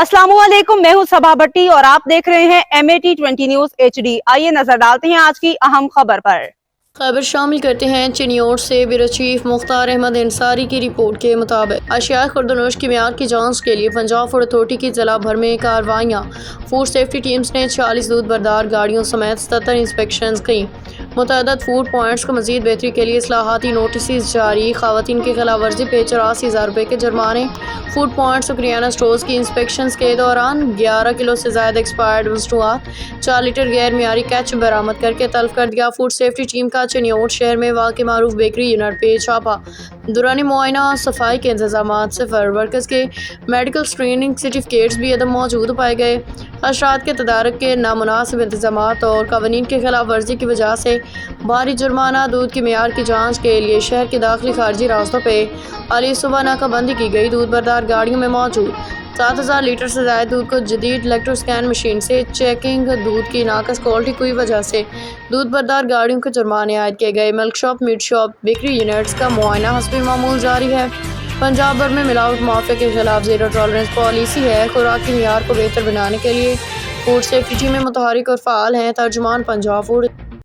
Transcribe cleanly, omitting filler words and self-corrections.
अस्सलामुअलैकुम, मैं हूं सबा भट्टी और आप देख रहे हैं MAT20 न्यूज HD। आइए नजर डालते हैं आज की अहम खबर पर। खबर शामिल करते हैं चिन्योट से ब्यूरो चीफ मुख्तार अहमद अंसारी की रिपोर्ट के मुताबिक अशिया खुर्दनोश की मियाद की जांच के लिए पंजाब फूड अथॉरिटी की जिला भर में कार्रवाइयाँ। फूड सेफ्टी टीम्स ने 40 दूध बरदार गाड़ियों समेत 77 इंस्पेक्शन की। मुतअद्दिद फूड पॉइंट्स को मजीद बेहतरी के लिए इस्लाहाती नोटिस जारी। खवातीन की खिलाफ वर्जी पे 84,000 रुपये के जुर्माने। फूड पॉइंट्स और करियाना स्टोर्स की इंस्पेक्शन के दौरान 11 किलो से ज़्यादा एक्सपायर्ड मसनूआत 4 लीटर गैर मियारी केचप बरामद करके तल्फ कर दिया। फूड सेफ्टी टीम का चिन्योट शहर में वाक़ मारूफ बेकरी यूनिट पे छापा। दौरान मुआयना सफाई के इंतजाम सिफर, वर्कर्स के मेडिकल स्क्रीनिंग सर्टिफिकेट्स भी अदम मौजूद पाए गए। अशरात के तदारक के नामुनासिब इंतजाम और कवानीन की खिलाफ वर्जी की वजह से भारी जुर्माना। दूध की मेयार की जाँच के लिए शहर के दाखिली खारजी रास्तों पर अली सुबह नाकाबंदी की गई। दूध बरदार गाड़ियों में मौजूद 7,000 लीटर से ज़्यादा दूध को जदीद इलेक्ट्रोस्कैन मशीन से चेकिंग। दूध की नाकस क्वालिटी की वजह से दूध बरदार गाड़ियों को जुर्माने आयद किए गए। Milk shop, meat shop, bakery units का मुआयना हस्बे मामूल जारी है। पंजाब भर में मिलावट माफिया के खिलाफ जीरो टॉलरेंस पॉलिसी है। खुराक की मियार को बेहतर बनाने के लिए फूड सेफ्टी टीमें मुतहरिक और फ़ाल हैं। तर्जुमान पंजाब फूड